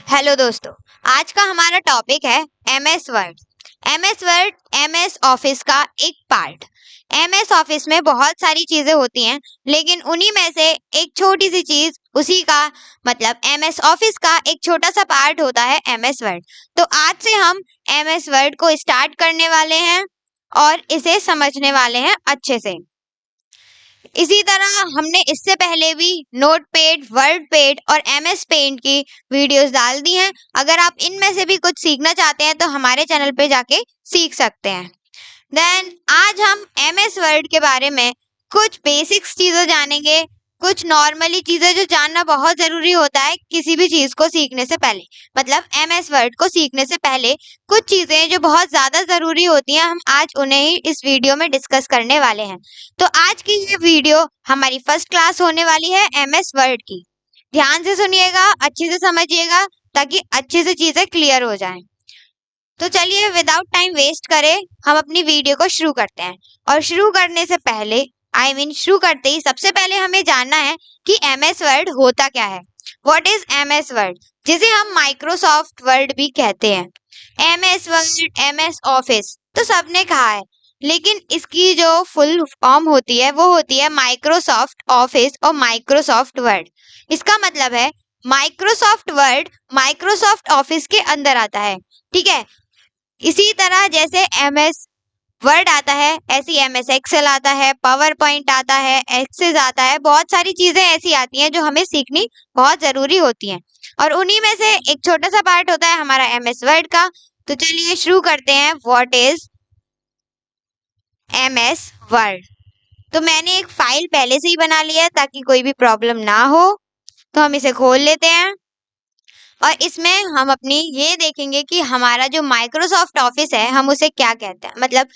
Hello दोस्तों, आज का हमारा टॉपिक है MS word. MS word MS office का एक पार्ट। एमएस ऑफिस में बहुत सारी चीजें होती हैं, लेकिन उन्हीं में से एक छोटी सी चीज उसी का मतलब एमएस ऑफिस का एक छोटा सा पार्ट होता है एमएस वर्ड। तो आज से हम एमएस वर्ड को स्टार्ट करने वाले हैं और इसे समझने वाले हैं अच्छे से। इसी तरह हमने इससे पहले भी नोटपैड, वर्डपैड और एमएस पेंट की वीडियोस डाल दी हैं। अगर आप इनमें से भी कुछ सीखना चाहते हैं तो हमारे चैनल पे जाके सीख सकते हैं। देन आज हम एमएस वर्ड के बारे में कुछ बेसिक्स चीजें जानेंगे, कुछ नॉर्मली चीजें जो जानना बहुत जरूरी होता है किसी भी चीज को सीखने से पहले, मतलब एमएस वर्ड को सीखने से पहले कुछ चीजें जो बहुत ज्यादा जरूरी होती हैं, हम आज उन्हें ही इस वीडियो में डिस्कस करने वाले हैं। तो आज की ये वीडियो हमारी फर्स्ट क्लास होने वाली है एमएस वर्ड की। ध्यान से सुनिएगा, अच्छे से समझिएगा ताकि अच्छे से चीजें क्लियर हो जाएं। तो चलिए विदाउट टाइम वेस्ट करे हम अपनी वीडियो को शुरू करते हैं। और शुरू करने से पहले शुरू करते ही सबसे पहले हमें जानना है कि एमएस वर्ड होता क्या है। व्हाट इज एमएस वर्ड, जिसे हम माइक्रोसॉफ्ट वर्ड भी कहते हैं। एमएस वर्ड, एमएस ऑफिस तो सबने कहा है, लेकिन इसकी जो फुल फॉर्म होती है वो होती है माइक्रोसॉफ्ट ऑफिस और माइक्रोसॉफ्ट वर्ड। इसका मतलब है माइक्रोसॉफ्ट वर्ड माइक्रोसॉफ्ट ऑफिस के अंदर आता है, ठीक है। इसी तरह जैसे एमएस वर्ड आता है, ऐसी एमएस एक्सेल आता है, पावर पॉइंट आता है, एक्सेस आता है, बहुत सारी चीजें ऐसी आती हैं जो हमें सीखनी बहुत जरूरी होती हैं। और उन्हीं में से एक छोटा सा पार्ट होता है हमारा एमएस वर्ड का। तो चलिए शुरू करते हैं। What is MS word. तो मैंने एक फाइल पहले से ही बना लिया है ताकि कोई भी प्रॉब्लम ना हो। तो हम इसे खोल लेते हैं और इसमें हम अपनी ये देखेंगे कि हमारा जो माइक्रोसॉफ्ट ऑफिस है हम उसे क्या कहते हैं, मतलब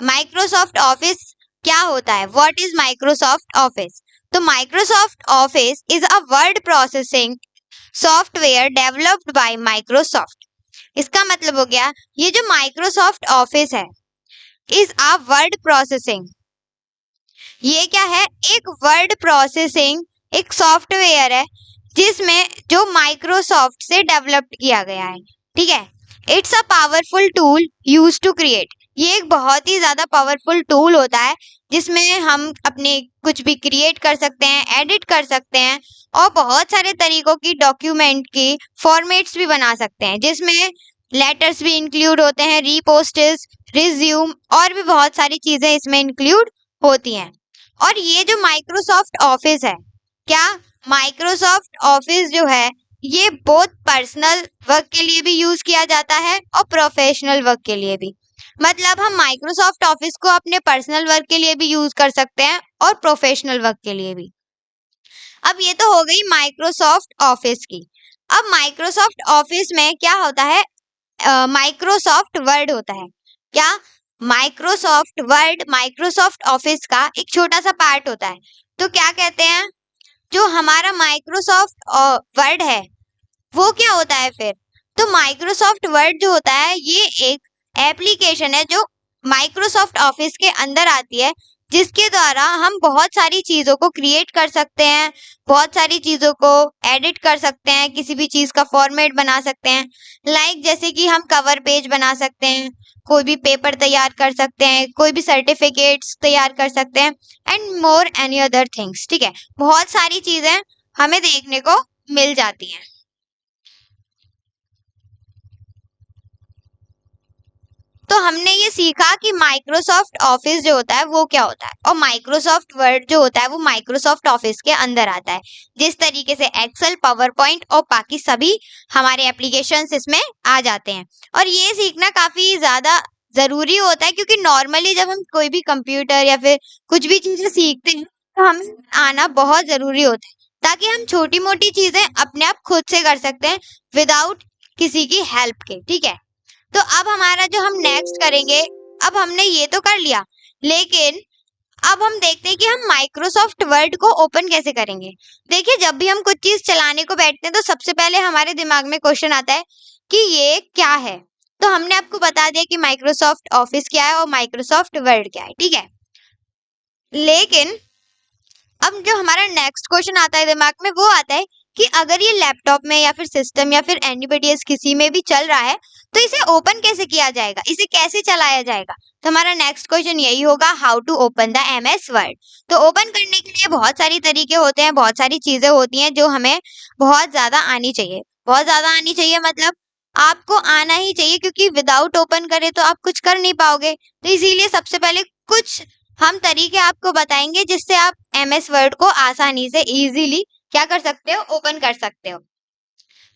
माइक्रोसॉफ्ट ऑफिस क्या होता है। What is Microsoft office. तो Microsoft office is a word processing software developed by Microsoft. इसका मतलब हो गया ये जो माइक्रोसॉफ्ट ऑफिस है इज अ वर्ड प्रोसेसिंग, ये क्या है, एक वर्ड प्रोसेसिंग एक सॉफ्टवेयर है जिसमें जो माइक्रोसॉफ्ट से डेवलप्ड किया गया है, ठीक है। It's a powerful tool use to create, ये एक बहुत ही ज्यादा पावरफुल टूल होता है जिसमें हम अपने कुछ भी क्रिएट कर सकते हैं, एडिट कर सकते हैं और बहुत सारे तरीकों की डॉक्यूमेंट की फॉर्मेट्स भी बना सकते हैं, जिसमें लेटर्स भी इंक्लूड होते हैं, रीपोस्टेज, रिज्यूम और भी बहुत सारी चीजें इसमें इंक्लूड होती हैं। और ये जो माइक्रोसॉफ्ट ऑफिस है, क्या माइक्रोसॉफ्ट ऑफिस जो है ये बोथ पर्सनल वर्क के लिए भी यूज किया जाता है और प्रोफेशनल वर्क के लिए भी। मतलब हम माइक्रोसॉफ्ट ऑफिस को अपने पर्सनल वर्क के लिए भी यूज कर सकते हैं और प्रोफेशनल वर्क के लिए भी। अब ये तो हो गई माइक्रोसॉफ्ट ऑफिस की। अब माइक्रोसॉफ्ट ऑफिस में क्या होता है, माइक्रोसॉफ्ट वर्ड होता है। क्या माइक्रोसॉफ्ट वर्ड माइक्रोसॉफ्ट ऑफिस का एक छोटा सा पार्ट होता है। तो क्या कहते हैं, जो हमारा माइक्रोसॉफ्ट वर्ड है वो क्या होता है फिर। तो माइक्रोसॉफ्ट वर्ड जो होता है ये एक एप्लीकेशन है जो माइक्रोसॉफ्ट ऑफिस के अंदर आती है, जिसके द्वारा हम बहुत सारी चीजों को क्रिएट कर सकते हैं, बहुत सारी चीजों को एडिट कर सकते हैं, किसी भी चीज का फॉर्मेट बना सकते हैं। लाइक जैसे कि हम कवर पेज बना सकते हैं, कोई भी पेपर तैयार कर सकते हैं, कोई भी सर्टिफिकेट्स तैयार कर सकते हैं and more any other things, ठीक है। बहुत सारी चीजें हमें देखने को मिल जाती हैं। तो हमने ये सीखा कि माइक्रोसॉफ्ट ऑफिस जो होता है वो क्या होता है, और माइक्रोसॉफ्ट वर्ड जो होता है वो माइक्रोसॉफ्ट ऑफिस के अंदर आता है। जिस तरीके से एक्सेल, पावर पॉइंट और बाकी सभी हमारे एप्लीकेशंस इसमें आ जाते हैं। और ये सीखना काफी ज्यादा जरूरी होता है क्योंकि नॉर्मली जब हम कोई भी कंप्यूटर या फिर कुछ भी चीजें सीखते हैं तो हमें आना बहुत जरूरी होता है, ताकि हम छोटी मोटी चीजें अपने आप खुद से कर सकते हैं विदाउट किसी की हेल्प के, ठीक है। तो अब हमारा जो हम नेक्स्ट करेंगे, अब हमने ये तो कर लिया, लेकिन अब हम देखते हैं कि हम माइक्रोसॉफ्ट वर्ड को ओपन कैसे करेंगे। देखिए, जब भी हम कुछ चीज चलाने को बैठते हैं तो सबसे पहले हमारे दिमाग में क्वेश्चन आता है कि ये क्या है। तो हमने आपको बता दिया कि माइक्रोसॉफ्ट ऑफिस क्या है और माइक्रोसॉफ्ट वर्ड क्या है, ठीक है। लेकिन अब जो हमारा नेक्स्ट क्वेश्चन आता है दिमाग में वो आता है कि अगर ये लैपटॉप में या फिर सिस्टम या फिर एनीबॉडी एल्स किसी में भी चल रहा है तो इसे ओपन कैसे किया जाएगा, इसे कैसे चलाया जाएगा। तो हमारा नेक्स्ट क्वेश्चन यही होगा, how to open the MS Word. तो ओपन करने के लिए बहुत सारी तरीके होते हैं, बहुत सारी चीजें होती हैं जो हमें बहुत ज्यादा आनी चाहिए। बहुत ज्यादा आनी चाहिए मतलब आपको आना ही चाहिए, क्योंकि विदाउट ओपन करे तो आप कुछ कर नहीं पाओगे। तो इसीलिए सबसे पहले कुछ हम तरीके आपको बताएंगे जिससे आप MS वर्ड को आसानी से इजीली क्या कर सकते हो, ओपन कर सकते हो।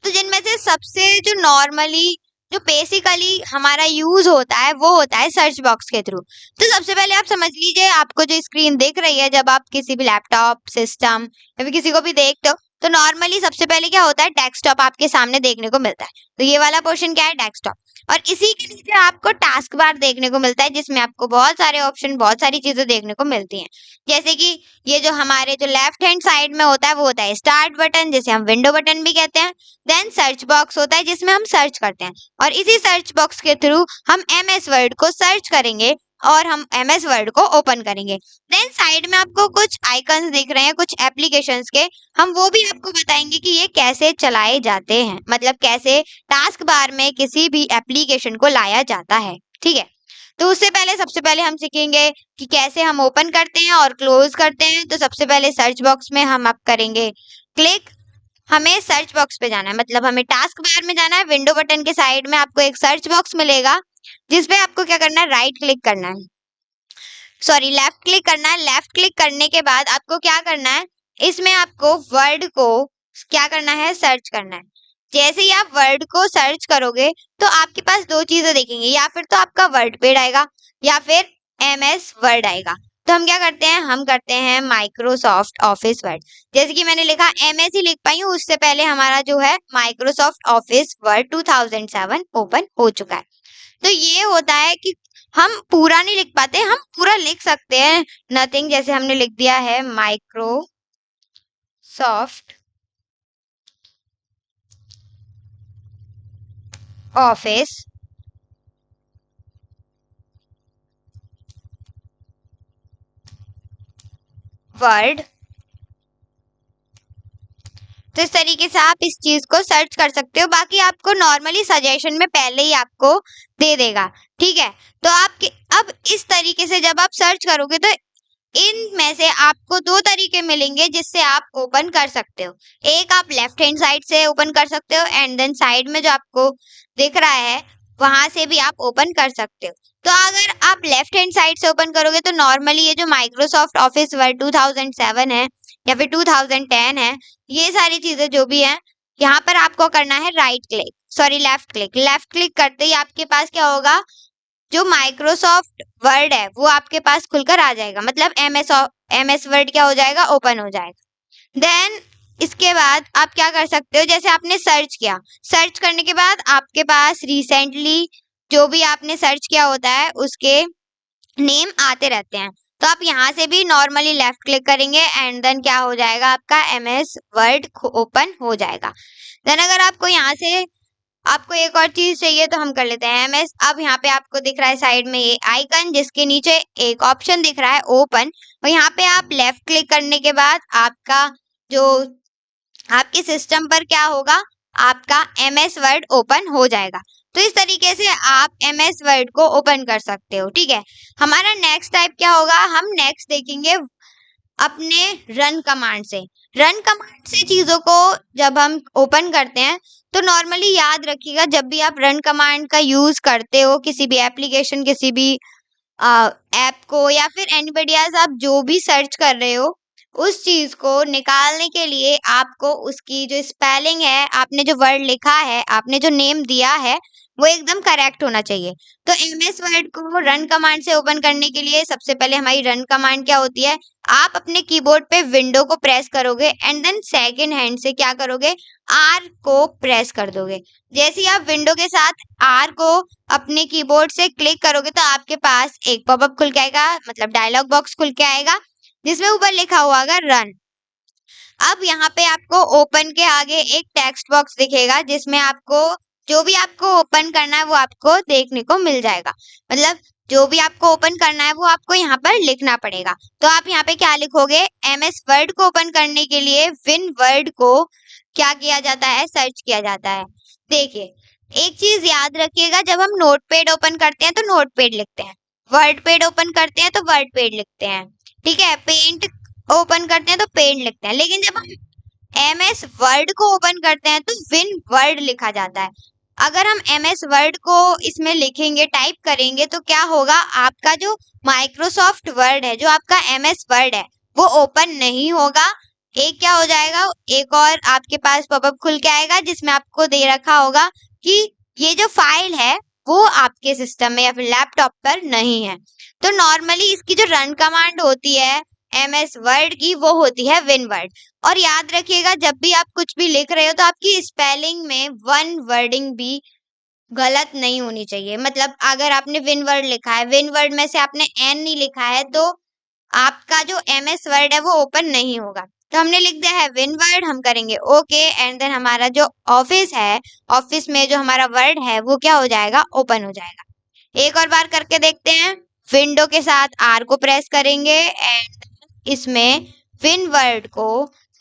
तो जिनमें से सबसे जो नॉर्मली जो बेसिकली हमारा यूज होता है वो होता है सर्च बॉक्स के थ्रू। तो सबसे पहले आप समझ लीजिए, आपको जो स्क्रीन दिख रही है जब आप किसी भी लैपटॉप, सिस्टम या फिर किसी को भी देखते हो, तो नॉर्मली सबसे पहले क्या होता है, डेस्कटॉप आपके सामने देखने को मिलता है। तो ये वाला पोर्शन क्या है, डेस्कटॉप। और इसी के नीचे आपको टास्क बार देखने को मिलता है, जिसमें आपको बहुत सारे ऑप्शन, बहुत सारी चीजें देखने को मिलती हैं। जैसे कि ये जो हमारे जो लेफ्ट हैंड साइड में होता है वो होता है स्टार्ट बटन, जिसे हम विंडो बटन भी कहते हैं। देन सर्च बॉक्स होता है जिसमें हम सर्च करते हैं, और इसी सर्च बॉक्स के थ्रू हम MS वर्ड को सर्च करेंगे और हम MS वर्ड को ओपन करेंगे। देन साइड में आपको कुछ आइकन्स दिख रहे हैं कुछ एप्लीकेशंस के, हम वो भी आपको बताएंगे कि ये कैसे चलाए जाते हैं, मतलब कैसे टास्क बार में किसी भी एप्लीकेशन को लाया जाता है। ठीक है, तो उससे पहले सबसे पहले हम सीखेंगे कि कैसे हम ओपन करते हैं और क्लोज करते हैं। तो सबसे पहले सर्च बॉक्स में हम आप करेंगे क्लिक, हमें सर्च बॉक्स पे जाना है, मतलब हमें टास्क बार में जाना है। विंडो बटन के साइड में आपको एक सर्च बॉक्स मिलेगा, जिसपे आपको क्या करना है, राइट क्लिक करना है, सॉरी लेफ्ट क्लिक करना है। लेफ्ट क्लिक करने के बाद आपको क्या करना है, इसमें आपको वर्ड को क्या करना है, सर्च करना है। जैसे ही आप वर्ड को सर्च करोगे तो आपके पास दो चीजें दिखेंगी, या फिर तो आपका वर्ड पेड आएगा या फिर MS वर्ड आएगा। तो हम क्या करते हैं, हम करते हैं माइक्रोसॉफ्ट ऑफिस वर्ड। जैसे कि मैंने लिखा MS ही लिख पाई हूँ, उससे पहले हमारा जो है माइक्रोसॉफ्ट ऑफिस वर्ड 2007 ओपन हो चुका है। तो ये होता है कि हम पूरा नहीं लिख पाते, हम पूरा लिख सकते हैं, नथिंग, जैसे हमने लिख दिया है माइक्रोसॉफ्ट ऑफिस वर्ड। तो इस तरीके से आप इस चीज को सर्च कर सकते हो, बाकी आपको नॉर्मली सजेशन में पहले ही आपको दे देगा। ठीक है, तो आपके अब इस तरीके से जब आप सर्च करोगे तो इनमें से आपको दो तरीके मिलेंगे जिससे आप ओपन कर सकते हो। एक आप लेफ्ट हैंड साइड से ओपन कर सकते हो, एंड देन साइड में जो आपको दिख रहा है वहां से भी आप ओपन कर सकते हो। तो अगर आप लेफ्ट हैंड साइड से ओपन करोगे तो नॉर्मली ये जो माइक्रोसॉफ्ट ऑफिस वर्ड 2007 है या फिर 2010 है, ये सारी चीजें जो भी है, यहाँ पर आपको करना है right click, sorry left click. Left click करते ही आपके पास क्या होगा, जो माइक्रोसॉफ्ट वर्ड है वो आपके पास खुलकर आ जाएगा, मतलब MS वर्ड क्या हो जाएगा, ओपन हो जाएगा। देन इसके बाद आप क्या कर सकते हो, जैसे आपने सर्च किया, सर्च करने के बाद आपके पास रिसेंटली जो भी आपने सर्च किया होता है उसके नेम आते रहते हैं। तो आप यहाँ से भी नॉर्मली लेफ्ट क्लिक करेंगे एंड देन क्या हो जाएगा, आपका MS वर्ड ओपन हो जाएगा। देन अगर आपको यहाँ से आपको एक और चीज चाहिए तो हम कर लेते हैं MS। अब यहाँ पे आपको दिख रहा है साइड में ये आइकन, जिसके नीचे एक ऑप्शन दिख रहा है ओपन, और यहाँ पे आप लेफ्ट क्लिक करने के बाद आपका जो आपके सिस्टम पर क्या होगा, आपका MS वर्ड ओपन हो जाएगा। तो इस तरीके से आप MS वर्ड को ओपन कर सकते हो। ठीक है, हमारा नेक्स्ट टाइप क्या होगा, हम नेक्स्ट देखेंगे अपने रन कमांड से। रन कमांड से चीजों को जब हम ओपन करते हैं तो नॉर्मली याद रखिएगा, जब भी आप रन कमांड का यूज करते हो किसी भी एप्लीकेशन, किसी भी ऐप को या फिर एनीबॉडी एल्स, आप जो भी सर्च कर रहे हो उस चीज को निकालने के लिए आपको उसकी जो स्पेलिंग है, आपने जो वर्ड लिखा है, आपने जो नेम दिया है, वो एकदम करेक्ट होना चाहिए। तो MS वर्ड को रन कमांड से ओपन करने के लिए सबसे पहले हमारी रन कमांड क्या होती है, आप अपने कीबोर्ड पे विंडो को प्रेस करोगे एंड देन सेकंड हैंड से क्या करोगे, R को प्रेस कर दोगे। जैसे ही आप विंडो के साथ R को अपने कीबोर्ड से क्लिक करोगे तो आपके पास एक पॉपअप खुल के आएगा, मतलब डायलॉग बॉक्स खुल के आएगा, जिसमें ऊपर लिखा हुआ होगा रन। अब यहाँ पे आपको ओपन के आगे एक टेक्स्ट बॉक्स दिखेगा, जिसमें आपको जो भी आपको ओपन करना है वो आपको देखने को मिल जाएगा। मतलब जो भी आपको ओपन करना है वो आपको यहाँ पर लिखना पड़ेगा। तो आप यहाँ पे क्या लिखोगे, MS वर्ड को ओपन करने के लिए विन वर्ड को क्या किया जाता है, सर्च किया जाता है। देखिए एक चीज याद रखिएगा, जब हम नोटपैड ओपन करते हैं तो नोटपैड लिखते हैं, वर्ड पैड ओपन करते हैं तो वर्ड पैड लिखते हैं, ठीक है, पेंट ओपन करते हैं तो पेंट लिखते हैं, लेकिन जब हम MS वर्ड को ओपन करते हैं तो विन वर्ड लिखा जाता है। अगर हम MS वर्ड को इसमें लिखेंगे, टाइप करेंगे, तो क्या होगा, आपका जो माइक्रोसॉफ्ट वर्ड है, जो आपका MS वर्ड है, वो ओपन नहीं होगा। एक क्या हो जाएगा, एक और आपके पास पॉपअप खुल के आएगा जिसमें आपको दे रखा होगा कि ये जो फाइल है वो आपके सिस्टम में या फिर लैपटॉप पर नहीं है। तो नॉर्मली इसकी जो रन कमांड होती है MS वर्ड की, वो होती है विन वर्ड। और याद रखिएगा जब भी आप कुछ भी लिख रहे हो तो आपकी स्पेलिंग में वन वर्डिंग भी गलत नहीं होनी चाहिए। मतलब अगर आपने विन वर्ड लिखा है, विन वर्ड में से आपने एन नहीं लिखा है, तो आपका जो MS वर्ड है वो ओपन नहीं होगा। तो हमने लिख दिया है विन वर्ड, हम करेंगे ओके, एंड देन हमारा जो ऑफिस है, ऑफिस में जो हमारा वर्ड है वो क्या हो जाएगा, ओपन हो जाएगा। एक और बार करके देखते हैं, विंडो के साथ R को प्रेस करेंगे एंड इसमें विन वर्ड को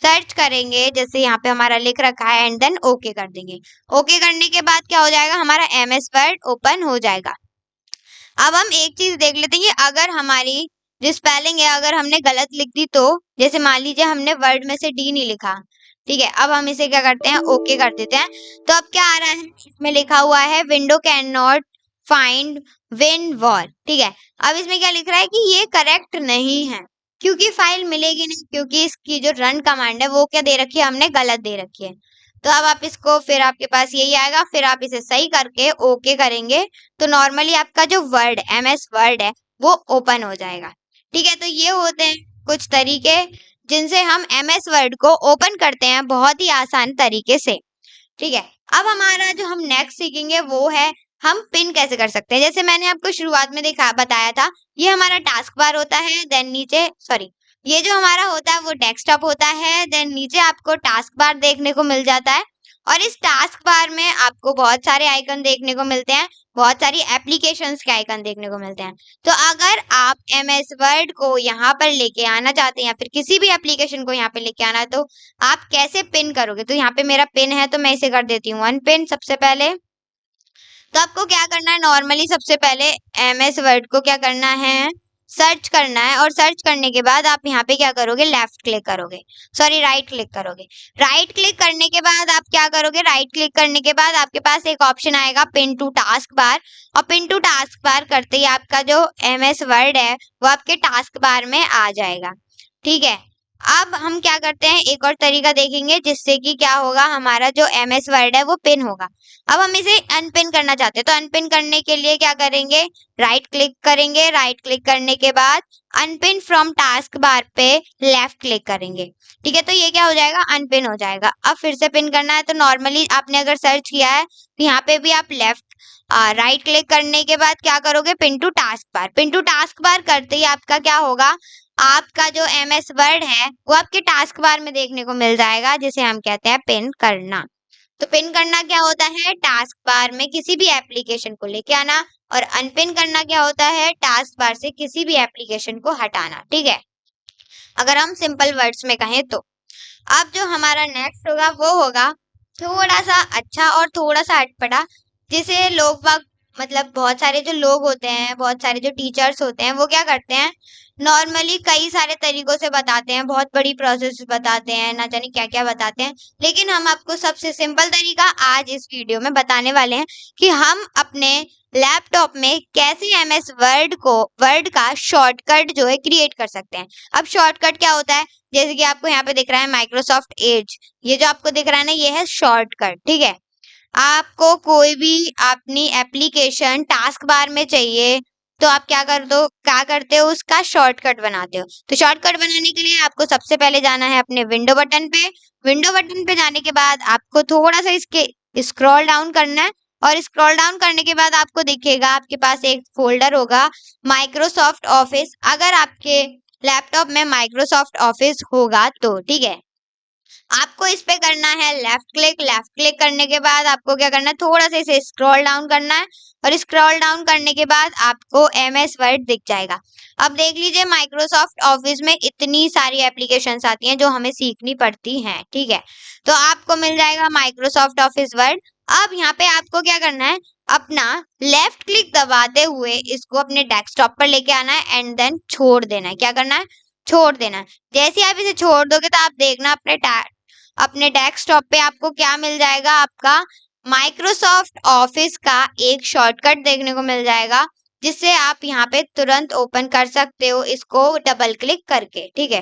सर्च करेंगे, जैसे यहाँ पे हमारा लिख रखा है, एंड देन ओके कर देंगे। ओके करने के बाद क्या हो जाएगा, हमारा MS वर्ड ओपन हो जाएगा। अब हम एक चीज देख लेते हैं कि अगर हमारी जो स्पेलिंग है अगर हमने गलत लिख दी तो, जैसे मान लीजिए हमने वर्ड में से डी नहीं लिखा, ठीक है, अब हम इसे क्या करते हैं, ओके कर देते हैं। तो अब क्या आ रहा है, इसमें लिखा हुआ है window can not find win wall, ठीक है। अब इसमें क्या लिख रहा है कि ये करेक्ट नहीं है, क्योंकि फाइल मिलेगी नहीं, क्योंकि इसकी जो रन कमांड है वो क्या दे रखी है, हमने गलत दे रखी है। तो अब आप इसको, फिर आपके पास यही आएगा, फिर आप इसे सही करके ओके करेंगे तो नॉर्मली आपका जो वर्ड MS वर्ड है वो ओपन हो जाएगा, ठीक है। तो ये होते हैं कुछ तरीके जिनसे हम MS वर्ड को ओपन करते हैं बहुत ही आसान तरीके से, ठीक है। अब हमारा जो हम नेक्स्ट सीखेंगे वो है हम पिन कैसे कर सकते हैं। जैसे मैंने आपको शुरुआत में बताया था, ये हमारा टास्क बार होता है, देन नीचे ये जो हमारा होता है वो डेस्कटॉप होता है, देन नीचे आपको टास्क बार देखने को मिल जाता है, और इस टास्क बार में आपको बहुत सारे आइकन देखने को मिलते हैं, बहुत सारी एप्लीकेशंस के आइकन देखने को मिलते हैं। तो अगर आप MS वर्ड को यहाँ पर लेके आना चाहते हैं या फिर किसी भी एप्लीकेशन को यहाँ पे लेके आना है, तो आप कैसे पिन करोगे। तो यहाँ पे मेरा पिन है तो मैं इसे कर देती हूँ अनपिन सबसे पहले। तो आपको क्या करना है, नॉर्मली सबसे पहले MS वर्ड को क्या करना है, सर्च करना है, और सर्च करने के बाद आप यहाँ पे क्या करोगे, लेफ्ट क्लिक करोगे, सॉरी राइट क्लिक करोगे। राइट क्लिक करने के बाद आप क्या करोगे, राइट क्लिक करने के बाद आपके पास एक ऑप्शन आएगा पिन टू टास्क बार, और पिन टू टास्क बार करते ही आपका जो MS वर्ड है वो आपके टास्क बार में आ जाएगा, ठीक है। अब हम क्या करते हैं, एक और तरीका देखेंगे जिससे कि क्या होगा, हमारा जो MS वर्ड है वो पिन होगा। अब हम इसे अनपिन करना चाहते हैं, तो अनपिन करने के लिए क्या करेंगे, राइट क्लिक करेंगे, राइट क्लिक करने के बाद अनपिन फ्रॉम टास्क बार पे लेफ्ट क्लिक करेंगे, ठीक है। तो ये क्या हो जाएगा, अनपिन हो जाएगा। अब फिर से पिन करना है, तो नॉर्मली आपने अगर सर्च किया है तो यहाँ पे भी आप राइट क्लिक करने के बाद क्या करोगे, pin to taskbar. Pin to taskbar करते ही आपका क्या होगा, आपका जो MS वर्ड है वो आपके टास्क बार में देखने को मिल जाएगा, जिसे हम कहते हैं पिन करना। तो पिन करना क्या होता है, टास्क बार में किसी भी एप्लीकेशन को लेके आना, और अनपिन करना क्या होता है, टास्क बार से किसी भी एप्लीकेशन को हटाना, ठीक है, अगर हम सिंपल वर्ड्स में कहें तो। अब जो हमारा नेक्स्ट होगा वो होगा थोड़ा सा अच्छा और थोड़ा सा अटपटा, जिसे लोग बाग, मतलब बहुत सारे जो लोग होते हैं, बहुत सारे जो टीचर्स होते हैं, वो क्या करते हैं, नॉर्मली कई सारे तरीकों से बताते हैं, बहुत बड़ी प्रोसेस बताते हैं, ना जाने क्या क्या बताते हैं, लेकिन हम आपको सबसे सिंपल तरीका आज इस वीडियो में बताने वाले हैं कि हम अपने लैपटॉप में कैसे MS वर्ड का शॉर्टकट जो है क्रिएट कर सकते हैं। अब शॉर्टकट क्या होता है, जैसे कि आपको यहाँ पे दिख रहा है माइक्रोसॉफ्ट एज, ये जो आपको दिख रहा है ना, ये है शॉर्टकट, ठीक है। आपको कोई भी अपनी एप्लीकेशन टास्क बार में चाहिए तो आप क्या करते हो, उसका शॉर्टकट बनाते हो। तो शॉर्टकट बनाने के लिए आपको सबसे पहले जाना है अपने विंडो बटन पे। विंडो बटन पे जाने के बाद आपको थोड़ा सा इसके स्क्रॉल डाउन करना है, और स्क्रॉल डाउन करने के बाद आपको दिखेगा, आपके पास एक फोल्डर होगा माइक्रोसॉफ्ट ऑफिस, अगर आपके लैपटॉप में माइक्रोसॉफ्ट ऑफिस होगा तो, ठीक है। आपको इस पे करना है लेफ्ट क्लिक करने के बाद आपको क्या करना है, थोड़ा सा इसे स्क्रॉल डाउन करना है और स्क्रॉल डाउन करने के बाद आपको MS वर्ड दिख जाएगा। अब देख लीजिए माइक्रोसॉफ्ट ऑफिस में इतनी सारी एप्लीकेशंस आती हैं जो हमें सीखनी पड़ती हैं, ठीक है। तो आपको मिल जाएगा माइक्रोसॉफ्ट ऑफिस वर्ड। अब यहाँ पे आपको क्या करना है, अपना लेफ्ट क्लिक दबाते हुए इसको अपने डेस्कटॉप पर लेके आना है एंड देन छोड़ देना है। क्या करना है, छोड़ देना है। जैसे आप इसे छोड़ दोगे तो आप देखना अपने डेस्कटॉप पे आपको क्या मिल जाएगा, आपका माइक्रोसॉफ्ट ऑफिस का एक शॉर्टकट देखने को मिल जाएगा, जिससे आप यहाँ पे तुरंत ओपन कर सकते हो इसको डबल क्लिक करके, ठीक है।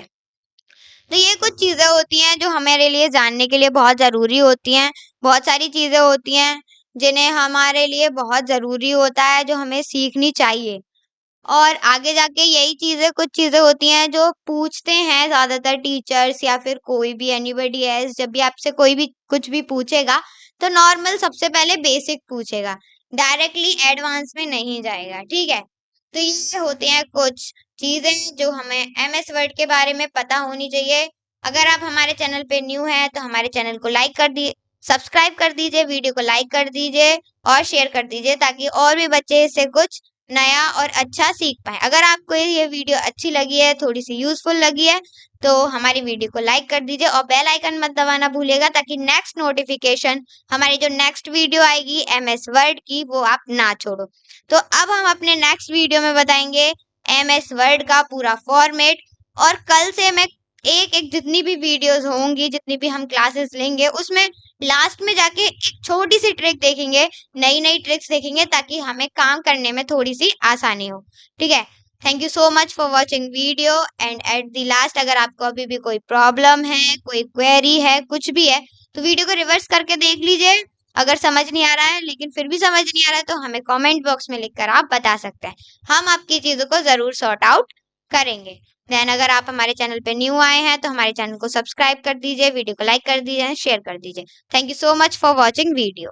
तो ये कुछ चीजें होती हैं जो हमारे लिए जानने के लिए बहुत जरूरी होती हैं। बहुत सारी चीजें होती हैं जिन्हें हमारे लिए बहुत जरूरी होता है, जो हमें सीखनी चाहिए। और आगे जाके यही चीजें कुछ चीजें होती हैं जो पूछते हैं ज्यादातर टीचर्स या फिर कोई भी एनीबडी एल्स। जब भी आपसे कोई भी कुछ भी पूछेगा तो नॉर्मल सबसे पहले बेसिक पूछेगा, डायरेक्टली एडवांस में नहीं जाएगा, ठीक है। तो ये होते हैं कुछ चीजें जो हमें MS वर्ड के बारे में पता होनी चाहिए। अगर आप हमारे चैनल पे न्यू हैं तो हमारे चैनल को लाइक कर दी सब्सक्राइब कर दीजिए, वीडियो को लाइक कर दीजिए और शेयर कर दीजिए, ताकि और भी बच्चे इससे कुछ नया और अच्छा सीख पाए। अगर आपको ये वीडियो अच्छी लगी है, थोड़ी सी यूजफुल लगी है, तो हमारी वीडियो को लाइक कर दीजिए और बेल आइकन मत दबाना भूलिएगा, ताकि नेक्स्ट नोटिफिकेशन हमारी जो नेक्स्ट वीडियो आएगी MS वर्ड की वो आप ना छोड़ो। तो अब हम अपने नेक्स्ट वीडियो में बताएंगे MS वर्ड का पूरा फॉर्मेट। और कल से मैं एक एक जितनी भी वीडियोस होंगी, जितनी भी हम क्लासेस लेंगे, उसमें लास्ट में जाके एक छोटी सी ट्रिक देखेंगे, नई नई ट्रिक्स देखेंगे, ताकि हमें काम करने में थोड़ी सी आसानी हो, ठीक है। Thank you so much for watching video and at the last अगर आपको अभी भी कोई प्रॉब्लम है, कोई क्वेरी है, कुछ भी है, तो वीडियो को रिवर्स करके देख लीजिए। अगर समझ नहीं आ रहा है, लेकिन फिर भी समझ नहीं आ रहा है, तो हमें कमेंट बॉक्स में लिखकर आप बता सकते हैं। हम आपकी चीजों को जरूर सॉर्ट आउट करेंगे। देन अगर आप हमारे चैनल पे न्यू आए हैं तो हमारे चैनल को सब्सक्राइब कर दीजिए, वीडियो को लाइक कर दीजिए, शेयर कर दीजिए। Thank you so much for watching video.